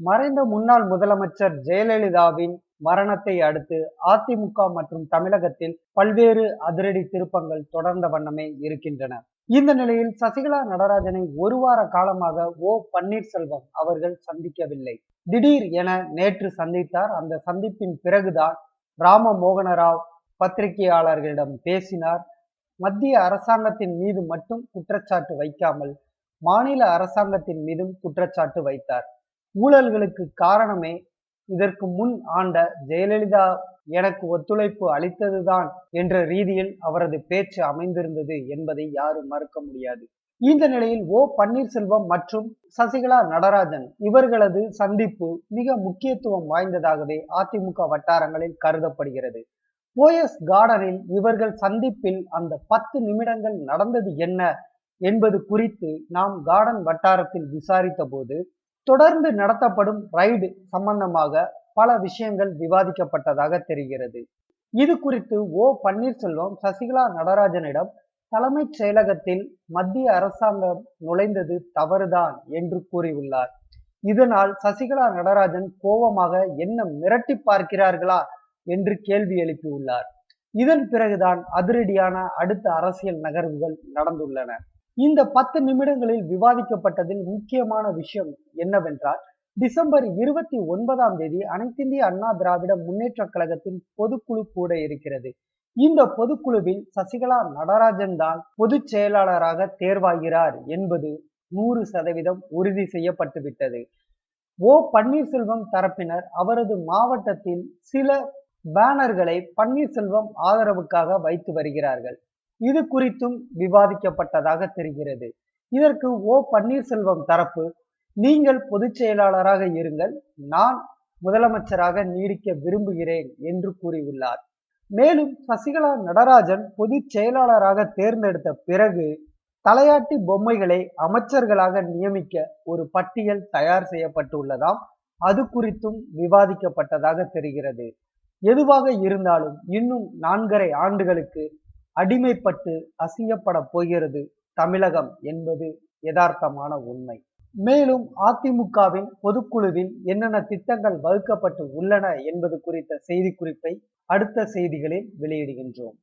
மறைந்த முன்னாள் முதலமைச்சர் ஜெயலலிதாவின் மரணத்தை அடுத்து அதிமுக மற்றும் தமிழகத்தில் பல்வேறு அதிரடி திருப்பங்கள் தொடர்ந்த வண்ணமே இருக்கின்றன. இந்த நிலையில் சசிகலா நடராஜனை ஒரு வார காலமாக பன்னீர்செல்வம் அவர்கள் சந்திக்கவில்லை. திடீர் என நேற்று சந்தித்தார். அந்த சந்திப்பின் பிறகுதான் ராம மோகனராவ் பத்திரிகையாளர்களிடம் பேசினார். மத்திய அரசாங்கத்தின் மீது மட்டும் குற்றச்சாட்டு வைக்காமல் மாநில அரசாங்கத்தின் மீதும் குற்றச்சாட்டு வைத்தார். ஊழல்களுக்கு காரணமே இதற்கு முன் ஆண்ட ஜெயலலிதா எனக்கு ஒத்துழைப்பு அளித்ததுதான் என்ற ரீதியில் அவரது பேச்சு அமைந்திருந்தது என்பதை யாரும் மறுக்க முடியாது. இந்த நிலையில் பன்னீர்செல்வம் மற்றும் சசிகலா நடராஜன் இவர்களது சந்திப்பு மிக முக்கியத்துவம் வாய்ந்ததாகவே அதிமுக வட்டாரங்களில் கருதப்படுகிறது. போயஸ் கார்டனில் இவர்கள் சந்திப்பில் அந்த 10 நிமிடங்கள் நடந்தது என்ன என்பது குறித்து நாம் கார்டன் வட்டாரத்தில் விசாரித்த போது தொடர்ந்து நடத்தப்படும் ரைடு சம்பந்தமாக பல விஷயங்கள் விவாதிக்கப்பட்டதாக தெரிகிறது. இது குறித்து பன்னீர்செல்வம் சசிகலா நடராஜனிடம் தலைமைச் செயலகத்தில் மத்திய அரசாங்கம் நுழைந்தது தவறுதான் என்று கூறியுள்ளார். இதனால் சசிகலா நடராஜன் கோபமாக என்ன மிரட்டி பார்க்கிறார்களா என்று கேள்வி எழுப்பியுள்ளார். இதன் பிறகுதான் அதிரடியான அடுத்த அரசியல் நகர்வுகள் நடந்துள்ளன. இந்த 10 நிமிடங்களில் விவாதிக்கப்பட்டதில் முக்கியமான விஷயம் என்னவென்றால், டிசம்பர் 29ஆம் தேதி அனைத்திந்திய அண்ணா திராவிட முன்னேற்ற கழகத்தின் பொதுக்குழு கூட இருக்கிறது. இந்த பொதுக்குழுவில் சசிகலா நடராஜன் தான் பொதுச் செயலாளராக தேர்வாகிறார் என்பது 100% உறுதி செய்யப்பட்டுவிட்டது. பன்னீர்செல்வம் தரப்பினர் அவரது மாவட்டத்தில் சில பேனர்களை பன்னீர்செல்வம் ஆதரவுக்காக வைத்து வருகிறார்கள். இது குறித்தும் விவாதிக்கப்பட்டதாக தெரிகிறது. இதற்கு பன்னீர்செல்வம் தரப்பு, நீங்கள் பொதுச் செயலாளராக இருங்கள், நான் முதலமைச்சராக நீடிக்க விரும்புகிறேன் என்று கூறியுள்ளார். மேலும் சசிகலா நடராஜன் பொதுச் செயலாளராக தேர்ந்தெடுத்த பிறகு தலையாட்டி பொம்மைகளை அமைச்சர்களாக நியமிக்க ஒரு பட்டியல் தயார் செய்யப்பட்டுள்ளதாம். அது குறித்தும் விவாதிக்கப்பட்டதாக தெரிகிறது. எதுவாக இருந்தாலும் இன்னும் 4.5 ஆண்டுகளுக்கு அடிமைப்பட்டு அசிங்கப்பட போகிறது தமிழகம் என்பது யதார்த்தமான உண்மை. மேலும் அதிமுகவின் பொதுக்குழுவில் என்னென்ன திட்டங்கள் வகுக்கப்பட்டு உள்ளன என்பது குறித்த செய்திக்குறிப்பை அடுத்த செய்திகளில் வெளியிடுகின்றோம்.